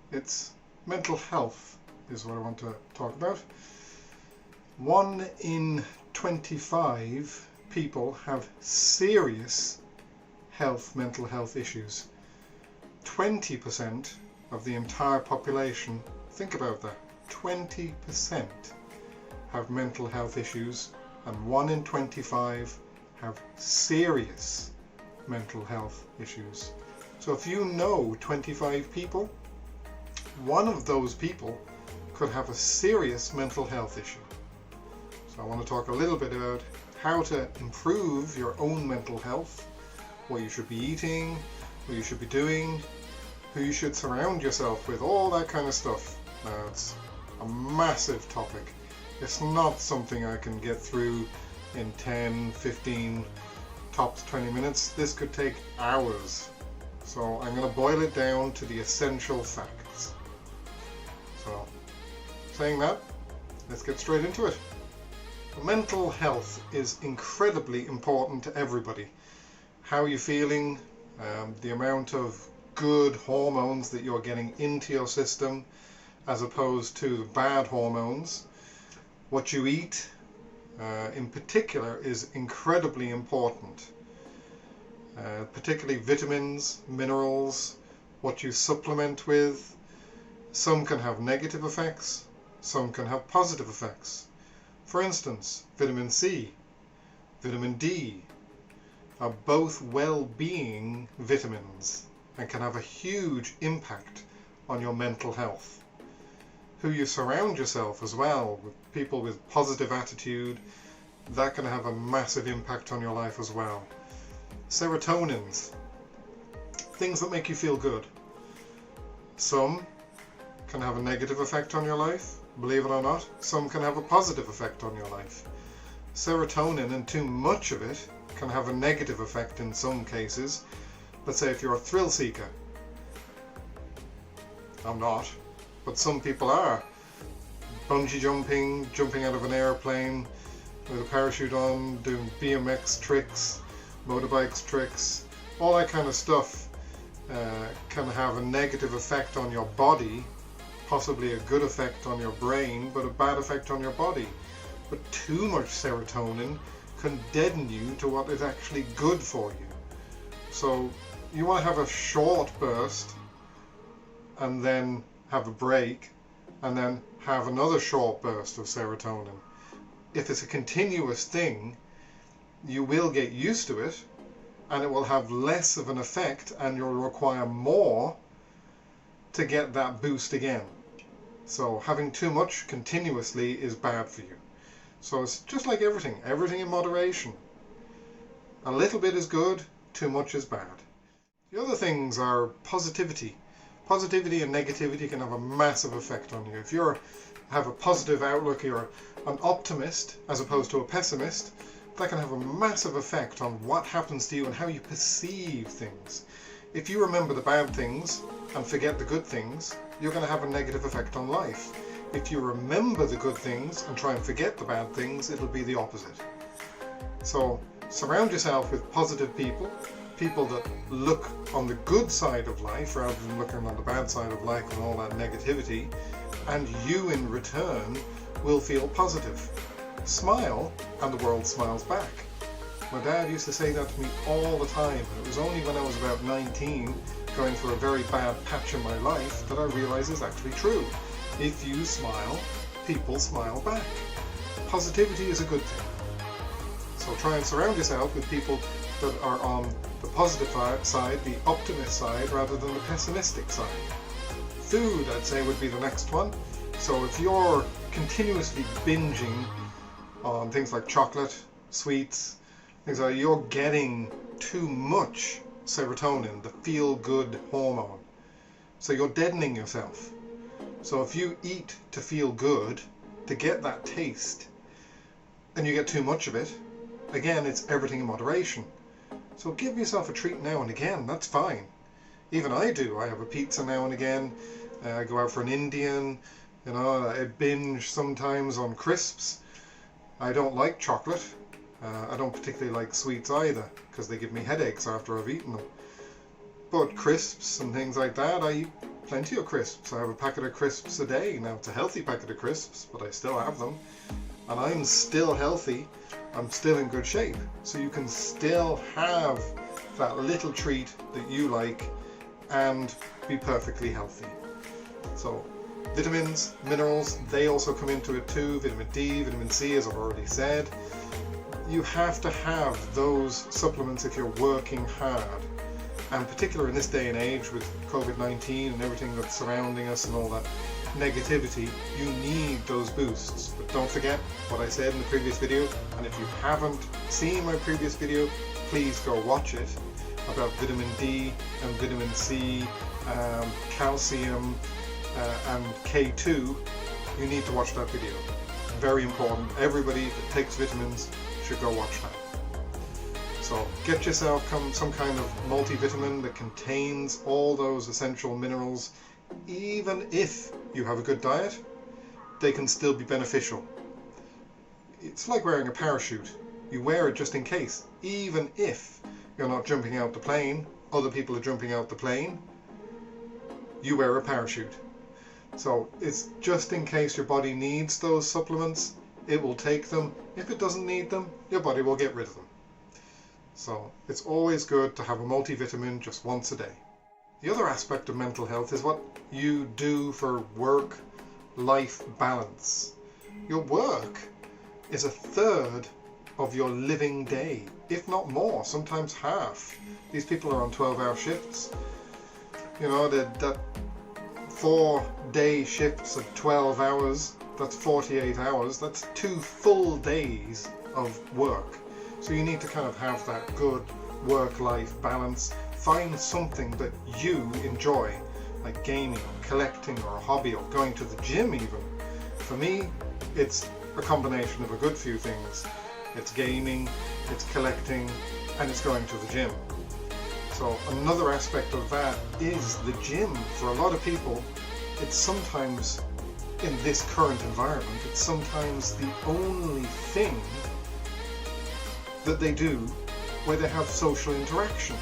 It's mental health is what I want to talk about. 1 in 25 people have serious mental health issues. 20% of the entire population, think about that, 20% have mental health issues, and 1 in 25 have serious mental health issues. So if you know 25 people, one of those people could have a serious mental health issue. So I want to talk a little bit about how to improve your own mental health, what you should be eating, what you should be doing, who you should surround yourself with, all that kind of stuff. Now, it's a massive topic. It's not something I can get through in 10, 15, tops 20 minutes. This could take hours. So I'm going to boil it down to the essential facts. So, saying that, let's get straight into it. Mental health is incredibly important to everybody. How you're feeling, the amount of good hormones that you're getting into your system as opposed to the bad hormones. What you eat in particular is incredibly important. Particularly vitamins, minerals, what you supplement with. Some can have negative effects, some can have positive effects. For instance, vitamin C, vitamin D are both well-being vitamins and can have a huge impact on your mental health. Who you surround yourself as well, with people with positive attitude, that can have a massive impact on your life as well. Serotonins, things that make you feel good. Some can have a negative effect on your life, believe it or not. Some can have a positive effect on your life. Serotonin, and too much of it, can have a negative effect in some cases. Let's say if you're a thrill seeker. I'm not, but some people are. Bungee jumping, jumping out of an airplane with a parachute on, doing BMX tricks, motorbikes tricks, all that kind of stuff can have a negative effect on your body, possibly a good effect on your brain, but a bad effect on your body. But too much serotonin can deaden you to what is actually good for you. So you want to have a short burst and then have a break and then have another short burst of serotonin. If it's a continuous thing, you will get used to it and it will have less of an effect and you'll require more to get that boost again. So having too much continuously is bad for you. So it's just like everything in moderation. A little bit is good, too much is bad. The other things are positivity. Positivity and negativity can have a massive effect on you. If you have a positive outlook, you're an optimist as opposed to a pessimist, that can have a massive effect on what happens to you and how you perceive things. If you remember the bad things and forget the good things, you're going to have a negative effect on life. If you remember the good things and try and forget the bad things, it'll be the opposite. So surround yourself with positive people, people that look on the good side of life rather than looking on the bad side of life and all that negativity, and you in return will feel positive. Smile and the world smiles back. My dad used to say that to me all the time, and it was only when I was about 19, going through a very bad patch in my life, that I realised it's actually true. If you smile, people smile back. Positivity is a good thing. So try and surround yourself with people that are on the positive side, the optimist side, rather than the pessimistic side. Food, I'd say, would be the next one. So if you're continuously binging on things like chocolate, sweets, things like you're getting too much serotonin, the feel-good hormone. So you're deadening yourself. So if you eat to feel good, to get that taste, and you get too much of it, again, it's everything in moderation. So give yourself a treat now and again, that's fine. Even I do. I have a pizza now and again. I go out for an Indian, you know, I binge sometimes on crisps. I don't like chocolate. I don't particularly like sweets either, because they give me headaches after I've eaten them. But crisps and things like that, I plenty of crisps. I have a packet of crisps a day. Now it's a healthy packet of crisps, but I still have them. And I'm still healthy. I'm still in good shape. So you can still have that little treat that you like and be perfectly healthy. So vitamins, minerals, they also come into it too. Vitamin D, vitamin C, as I've already said. You have to have those supplements if you're working hard. And particularly in this day and age with COVID-19 and everything that's surrounding us and all that negativity, you need those boosts. But don't forget what I said in the previous video, and if you haven't seen my previous video, please go watch it, about vitamin D and vitamin C, calcium and K2. You need to watch that video. Very important. Everybody that takes vitamins should go watch that. So get yourself some kind of multivitamin that contains all those essential minerals. Even if you have a good diet, they can still be beneficial. It's like wearing a parachute. You wear it just in case. Even if you're not jumping out the plane, other people are jumping out the plane, you wear a parachute. So it's just in case your body needs those supplements, it will take them. If it doesn't need them, your body will get rid of them. So it's always good to have a multivitamin just once a day. The other aspect of mental health is what you do for work-life balance. Your work is a third of your living day, if not more, sometimes half. These people are on 12-hour shifts. You know, that 4-day shifts of 12 hours, that's 48 hours, that's 2 full days of work. So you need to kind of have that good work-life balance. Find something that you enjoy, like gaming, collecting, or a hobby, or going to the gym even. For me, it's a combination of a good few things. It's gaming, it's collecting, and it's going to the gym. So another aspect of that is the gym. For a lot of people, it's sometimes, in this current environment, it's sometimes the only thing that they do where they have social interaction.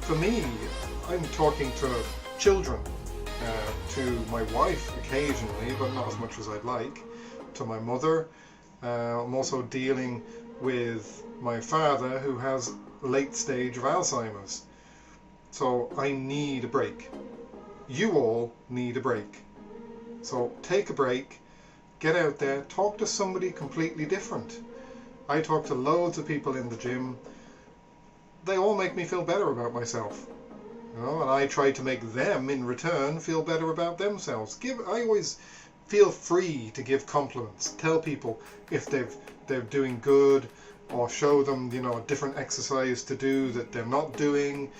For me, I'm talking to children, to my wife occasionally, but not as much as I'd like, to my mother. I'm also dealing with my father, who has late stage of Alzheimer's. So I need a break. You all need a break. So take a break, get out there, talk to somebody completely different. I talk to loads of people in the gym. They all make me feel better about myself. You know, and I try to make them in return feel better about themselves. I always feel free to give compliments. Tell people if they're doing good, or show them, you know, a different exercise to do that they're not doing.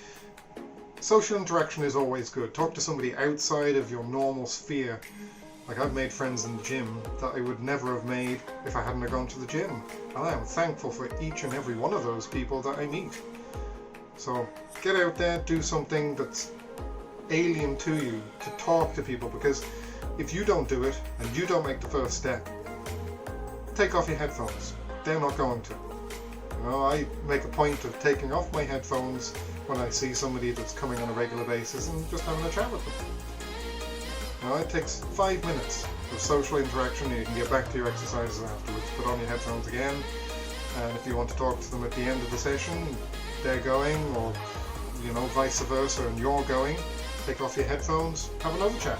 Social interaction is always good. Talk to somebody outside of your normal sphere. Like, I've made friends in the gym that I would never have made if I hadn't gone to the gym. And I am thankful for each and every one of those people that I meet. So get out there, do something that's alien to you, to talk to people, because if you don't do it and you don't make the first step, take off your headphones. They're not going to. You know, I make a point of taking off my headphones when I see somebody that's coming on a regular basis and just having a chat with them. You know, it takes 5 minutes of social interaction, and you can get back to your exercises afterwards. Put on your headphones again, and if you want to talk to them at the end of the session, they're going, or, you know, vice versa, and you're going, take off your headphones, have another chat.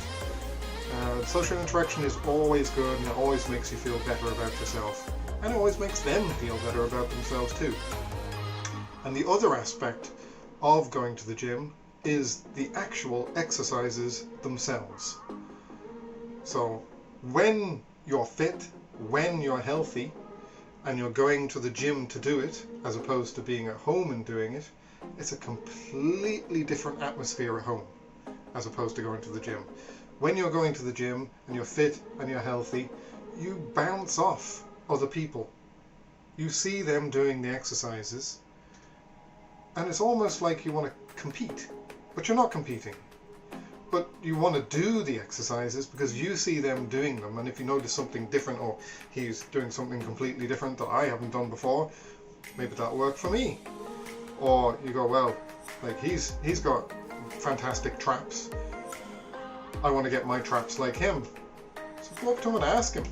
Social interaction is always good, and it always makes you feel better about yourself, and it always makes them feel better about themselves too. And the other aspect of going to the gym is the actual exercises themselves. So when you're fit, when you're healthy, and you're going to the gym to do it, as opposed to being at home and doing it, it's a completely different atmosphere at home, as opposed to going to the gym. When you're going to the gym and you're fit and you're healthy, you bounce off other people. You see them doing the exercises, and it's almost like you want to compete, but you're not competing. But you want to do the exercises because you see them doing them, and if you notice something different, or he's doing something completely different that I haven't done before, maybe that'll work for me. Or you go, well, like he's got fantastic traps, I want to get my traps like him. So go up to him and ask him,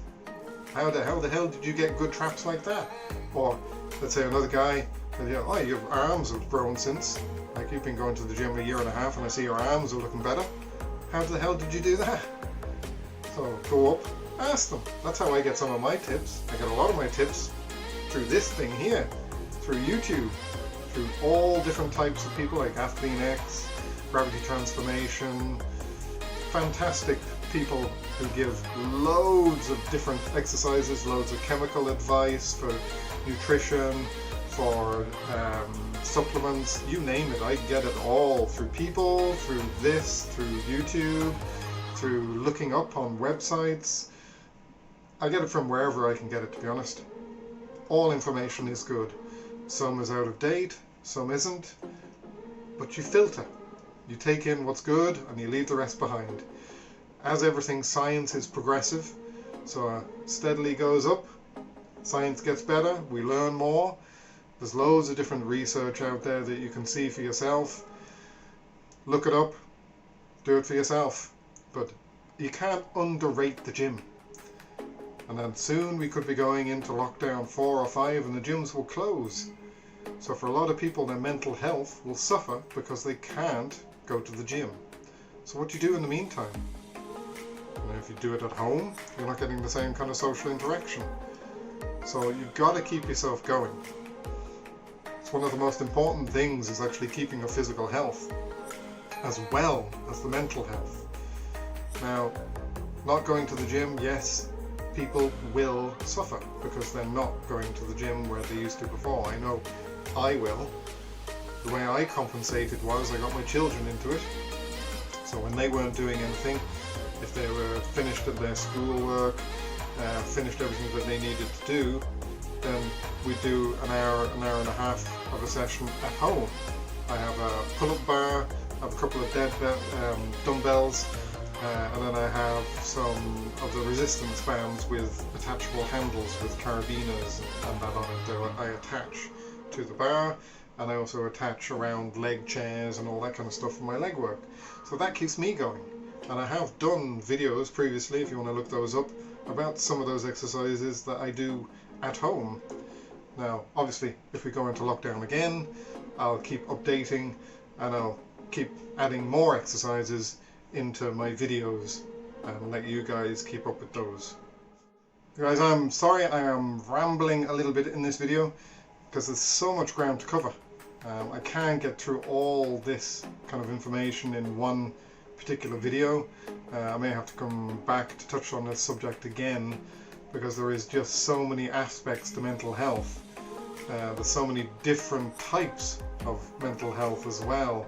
how the hell did you get good traps like that? Or let's say another guy, and oh, your arms have grown since. Like, you've been going to the gym a year and a half and I see your arms are looking better. How the hell did you do that? So go up, ask them. That's how I get some of my tips. I get a lot of my tips through this thing here, through YouTube, through all different types of people like Athlean X, Gravity Transformation, fantastic people who give loads of different exercises, loads of chemical advice for nutrition, for supplements, you name it. I get it all through people, through this, through YouTube, through looking up on websites. I get it from wherever I can get it, to be honest. All information is good. Some is out of date, some isn't, but you filter. You take in what's good and you leave the rest behind. As everything, science is progressive, so steadily goes up. Science gets better, we learn more. There's loads of different research out there that you can see for yourself. Look it up, do it for yourself. But you can't underrate the gym. And then soon we could be going into lockdown 4 or 5 and the gyms will close. So for a lot of people, their mental health will suffer because they can't go to the gym. So what do you do in the meantime? And if you do it at home, you're not getting the same kind of social interaction. So you've got to keep yourself going. It's one of the most important things, is actually keeping your physical health as well as the mental health. Now, not going to the gym, yes, people will suffer because they're not going to the gym where they used to before. I know I will. The way I compensated was I got my children into it. So when they weren't doing anything, if they were finished at their schoolwork, finished everything that they needed to do, then we do an hour and a half of a session at home. I have a pull-up bar, I have a couple of dumbbells, and then I have some of the resistance bands with attachable handles with carabiners and that on it that I attach to the bar, and I also attach around leg chairs and all that kind of stuff for my leg work. So that keeps me going. And I have done videos previously, if you want to look those up, about some of those exercises that I do at home. Now, obviously, if we go into lockdown again, I'll keep updating and I'll keep adding more exercises into my videos and let you guys keep up with those. Guys, I'm sorry I am rambling a little bit in this video because there's so much ground to cover. I can't get through all this kind of information in one particular video. I may have to come back to touch on this subject again because there is just so many aspects to mental health. There's so many different types of mental health as well,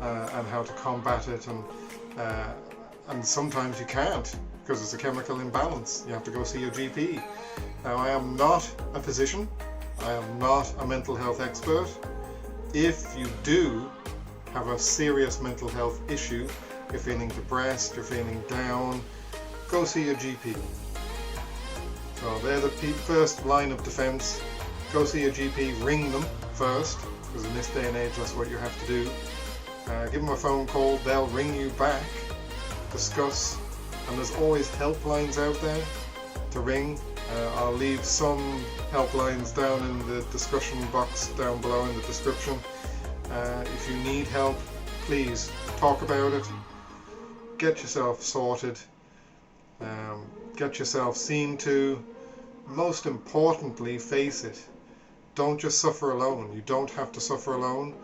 and how to combat it, and sometimes you can't because it's a chemical imbalance. You have to go see your GP. Now, I am not a physician, I am not a mental health expert. If you do have a serious mental health issue, you're feeling depressed, you're feeling down, go see your GP. So they're the first line of defense. Go see your GP, ring them first, because in this day and age that's what you have to do. Give them a phone call, they'll ring you back, discuss, and there's always helplines out there to ring. I'll leave some helplines down in the discussion box down below in the description. If you need help, please talk about it. Get yourself sorted. Get yourself seen to. Most importantly, face it. Don't just suffer alone. You don't have to suffer alone.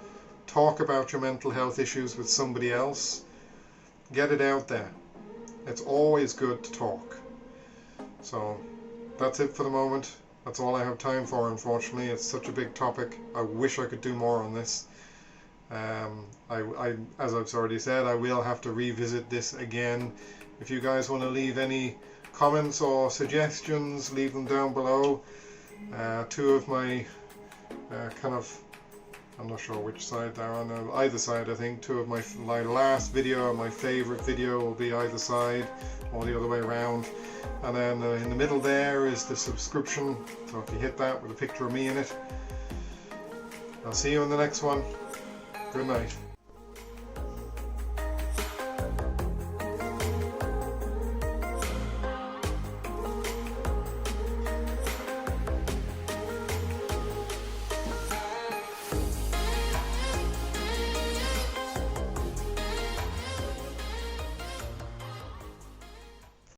Talk about your mental health issues with somebody else. Get it out there. It's always good to talk. So that's it for the moment. That's all I have time for, unfortunately. It's such a big topic. I wish I could do more on this. As I've already said, I will have to revisit this again. If you guys want to leave any comments or suggestions, leave them down below. Two of my I'm not sure which side they're on, either side I think. Two of my last video and my favorite video will be either side or the other way around. And then in the middle there is the subscription, so if you hit that with a picture of me in it. I'll see you in the next one. Good night.